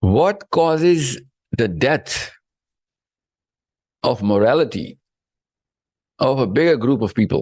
What causes the death of morality of a bigger group of people?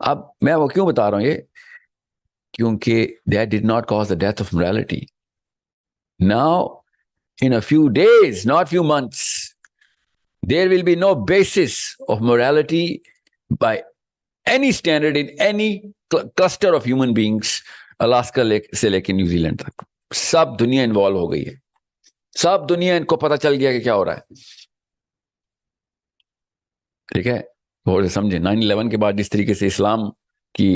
اب میں وہ کیوں بتا رہا ہوں یہ، کیونکہ that did not cause the death of morality. Now, in a few days, not few months, there will be no basis of morality by any standard in any cluster of human beings, Alaska سے لے کے New Zealand تک سب دنیا involve ہو گئی ہے، سب دنیا ان کو پتہ چل گیا کہ کیا ہو رہا ہے. ٹھیک ہے، اور سمجھیں 9/11 کے بعد جس طریقے سے اسلام کی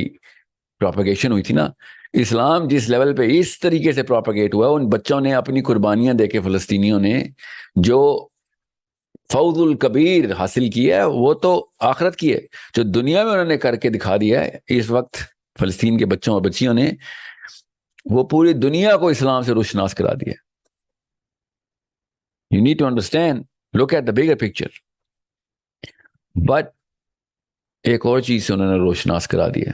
پروپیگیشن ہوئی تھی نا، اسلام جس لیول پہ اس طریقے سے پروپیگیٹ ہوا، ان بچوں نے اپنی قربانیاں دے کے، فلسطینیوں نے جو فوز الکبیر حاصل کیا ہے وہ تو آخرت کی ہے، جو دنیا میں انہوں نے کر کے دکھا دیا ہے اس وقت فلسطین کے بچوں اور بچیوں نے، وہ پوری دنیا کو اسلام سے روشناس کرا دیا. You need to understand, look at the bigger picture. But ایک اور چیز سے انہوں نے روشناس کرا دیا،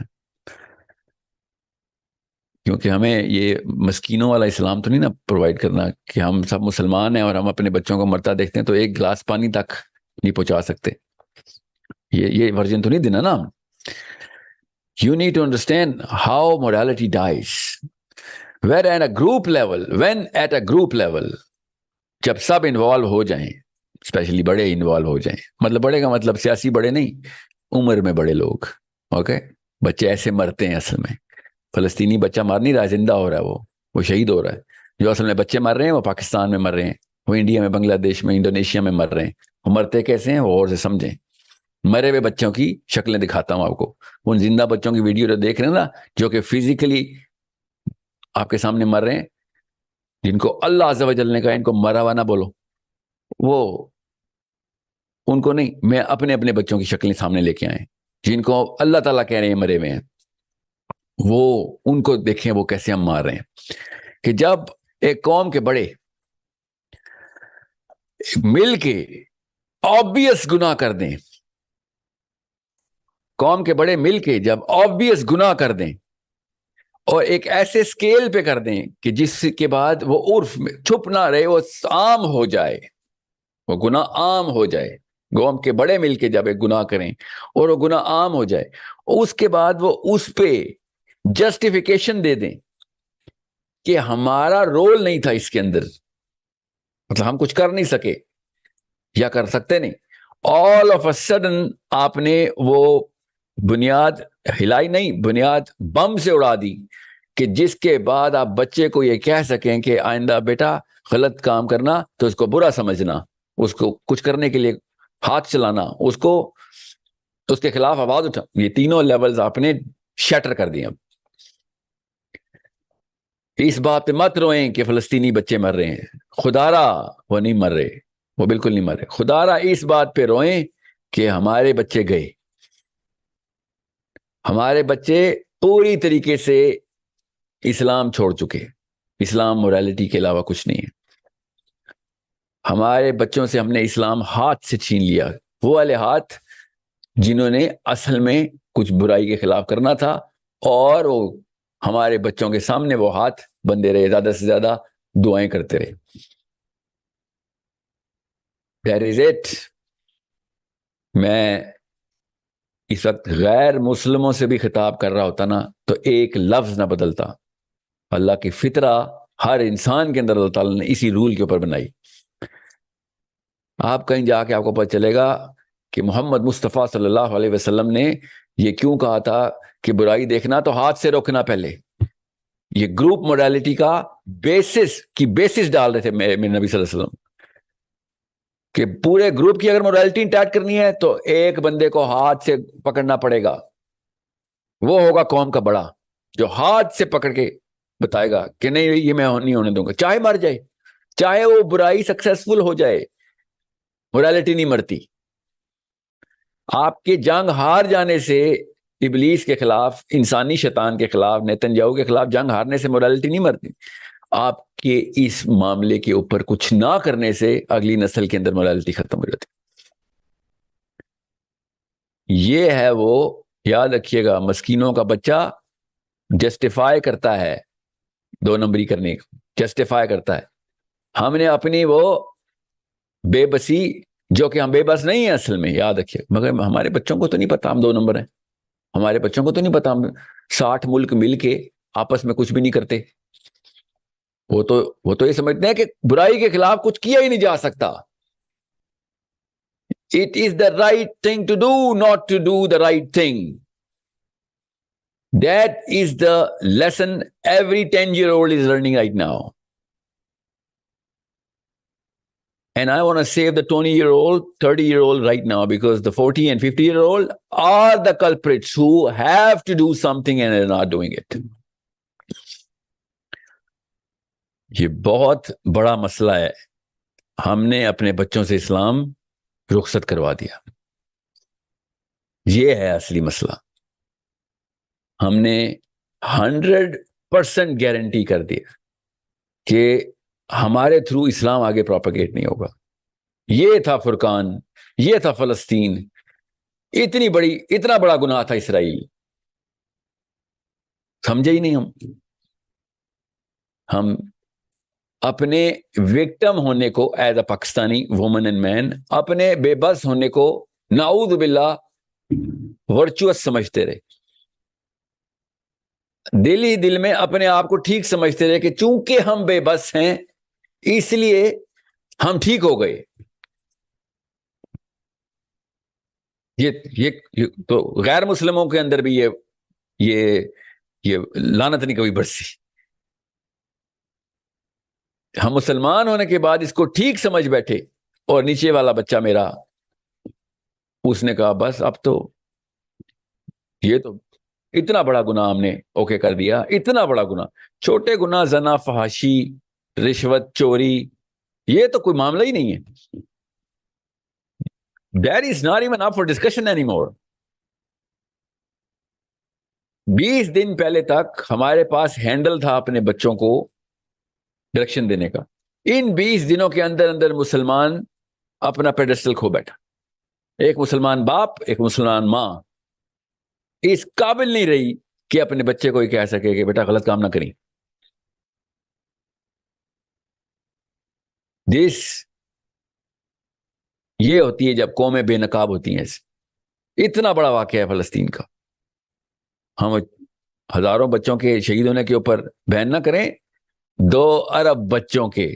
کیونکہ ہمیں یہ مسکینوں والا اسلام تو نہیں نا پرووائڈ کرنا کہ ہم سب مسلمان ہیں اور ہم اپنے بچوں کو مرتا دیکھتے ہیں تو ایک گلاس پانی تک نہیں پہنچا سکتے، یہ ورژن تو نہیں دینا نا. You need to understand how morality dies. When at a group level, جب سب انوالو ہو جائیں، اسپیشلی بڑے انوالو ہو جائیں، مطلب بڑے کا مطلب سیاسی بڑے نہیں، عمر میں بڑے لوگ. اوکے، بچے ایسے مرتے ہیں اصل میں، فلسطینی بچہ مر نہیں رہا ہے، زندہ ہو رہا ہے، وہ شہید ہو رہا ہے. جو اصل میں بچے مر رہے ہیں وہ پاکستان میں مر رہے ہیں، وہ انڈیا میں، بنگلہ دیش میں، انڈونیشیا میں مر رہے ہیں. وہ مرتے کیسے ہیں وہ اور سے سمجھیں. مرے ہوئے بچوں کی شکلیں دکھاتا ہوں آپ کو، ان زندہ بچوں کی ویڈیو دیکھ رہے ہیں نا، جو کہ فزیکلی آپ کے سامنے مر رہے ہیں، جن کو اللہ عز و جل نے کہا ان کو مرا ہوا نہ بولو، وہ ان کو نہیں، میں اپنے بچوں کی شکلیں سامنے لے کے آئے جن کو اللہ تعالیٰ کہہ رہے ہیں مرے ہوئے ہیں، وہ ان کو دیکھیں وہ کیسے ہم مار رہے ہیں. کہ جب ایک قوم کے بڑے مل کے آبویس گناہ کر دیں، قوم کے بڑے مل کے جب آبویس گناہ کر دیں اور ایک ایسے سکیل پہ کر دیں کہ جس کے بعد وہ عرف میں چھپ نہ رہے، وہ عام ہو جائے، وہ گناہ عام ہو جائے. قوم کے بڑے مل کے جب ایک گناہ کریں اور وہ گناہ عام ہو جائے، اس کے بعد وہ اس پہ جسٹیفیکیشن دے دیں کہ ہمارا رول نہیں تھا اس کے اندر، مطلب ہم کچھ کر نہیں سکے یا کر سکتے نہیں. آل آف اے سڈن آپ نے وہ بنیاد ہلائی نہیں، بنیاد بم سے اڑا دی کہ جس کے بعد آپ بچے کو یہ کہہ سکیں کہ آئندہ بیٹا غلط کام کرنا تو اس کو برا سمجھنا، اس کو کچھ کرنے کے لیے ہاتھ چلانا، اس کو اس کے خلاف آواز اٹھا. یہ تینوں لیولز آپ نے شیٹر کر دیے. اب اس بات پہ مت روئیں کہ فلسطینی بچے مر رہے ہیں، خدارا وہ نہیں مر رہے، وہ بالکل نہیں مر رہے. خدارا اس بات پہ روئیں کہ ہمارے بچے گئے، ہمارے بچے پوری طریقے سے اسلام چھوڑ چکے، اسلام موریلٹی کے علاوہ کچھ نہیں ہے. ہمارے بچوں سے ہم نے اسلام ہاتھ سے چھین لیا، وہ والے ہاتھ جنہوں نے اصل میں کچھ برائی کے خلاف کرنا تھا، اور وہ ہمارے بچوں کے سامنے وہ ہاتھ بندے رہے، زیادہ سے زیادہ دعائیں کرتے رہے. That is it. میں اس وقت غیر مسلموں سے بھی خطاب کر رہا ہوتا نا تو ایک لفظ نہ بدلتا. اللہ کی فطرہ ہر انسان کے اندر اللہ تعالیٰ نے اسی رول کے اوپر بنائی. آپ کہیں جا کے آپ کو پتہ چلے گا کہ محمد مصطفیٰ صلی اللہ علیہ وسلم نے یہ کیوں کہا تھا کہ برائی دیکھنا تو ہاتھ سے روکنا. پہلے یہ گروپ موڈیلٹی کا بیسس ڈال رہے تھے میرے نبی صلی اللہ علیہ وسلم کہ پورے گروپ کی اگر موڈیلٹی انٹیکٹ کرنی ہے تو ایک بندے کو ہاتھ سے پکڑنا پڑے گا، وہ ہوگا قوم کا بڑا جو ہاتھ سے پکڑ کے بتائے گا کہ نہیں یہ میں نہیں ہونے دوں گا، چاہے مر جائے، چاہے وہ برائی سکسیسفل ہو جائے، موڈیلٹی نہیں مرتی. آپ کے جنگ ہار جانے سے ابلیس کے خلاف، انسانی شیطان کے خلاف، نیتنیاہو کے خلاف جنگ ہارنے سے موڈیلٹی نہیں مرتی. آپ کے اس معاملے کے اوپر کچھ نہ کرنے سے اگلی نسل کے اندر موڈیلٹی ختم ہو جاتی. یہ ہے وہ، یاد رکھیے گا، مسکینوں کا بچہ جسٹیفائی کرتا ہے 2 نمبری کرنے کو، جسٹیفائی کرتا ہے. ہم نے اپنی وہ بے بسی، جو کہ ہم بے بس نہیں ہیں اصل میں، یاد رکھیے، مگر ہمارے بچوں کو تو نہیں پتا ہم 2 نمبر ہیں. ہمارے بچوں کو تو نہیں پتا، 60 ملک مل کے آپس میں کچھ بھی نہیں کرتے. وہ تو یہ سمجھتے ہیں کہ برائی کے خلاف کچھ کیا ہی نہیں جا سکتا. It is the right thing to do, not to do the right thing. That is the lesson every 10-year-old is learning right now. And I want to save the 20-year-old, 30-year-old right now, because the 40 and 50-year-old are the culprits who have to do something and are not doing it. یہ بہت بڑا مسئلہ ہے. ہم نے اپنے بچوں سے اسلام رخصت کروا دیا. یہ ہے اصلی مسئلہ. ہم نے 100% گارنٹی کر دیا کہ ہمارے تھرو اسلام آگے پروپیگیٹ نہیں ہوگا. یہ تھا فرقان، یہ تھا فلسطین، اتنا بڑا گناہ تھا اسرائیل. سمجھے ہی نہیں. ہم اپنے وکٹم ہونے کو as a Pakistani woman and man, اپنے بے بس ہونے کو نعوذ باللہ ورچوس سمجھتے رہے. دل ہی دل میں اپنے آپ کو ٹھیک سمجھتے رہے کہ چونکہ ہم بے بس ہیں اس لیے ہم ٹھیک ہو گئے. یہ تو غیر مسلموں کے اندر بھی یہ لعنت نہیں کبھی برسی. ہم مسلمان ہونے کے بعد اس کو ٹھیک سمجھ بیٹھے، اور نیچے والا بچہ میرا، اس نے کہا بس اب تو یہ تو اتنا بڑا گناہ ہم نے اوکے کر دیا. اتنا بڑا گناہ، چھوٹے گناہ زنا، فحاشی، رشوت، چوری، یہ تو کوئی معاملہ ہی نہیں ہے. That is not even up for discussion anymore. 20 دن پہلے تک ہمارے پاس ہینڈل تھا اپنے بچوں کو ڈائریکشن دینے کا. ان 20 دنوں کے اندر مسلمان اپنا پیڈسٹل کھو بیٹھا. ایک مسلمان باپ، ایک مسلمان ماں اس قابل نہیں رہی کہ اپنے بچے کو یہ کہہ سکے کہ بیٹا غلط کام نہ کریں. یہ ہوتی ہے جب قومیں بے نقاب ہوتی ہیں. اتنا بڑا واقعہ ہے فلسطین کا. ہم ہزاروں بچوں کے شہید ہونے کے اوپر بیان نہ کریں، 2 ارب بچوں کے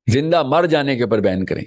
زندہ مر جانے کے اوپر بیان کریں.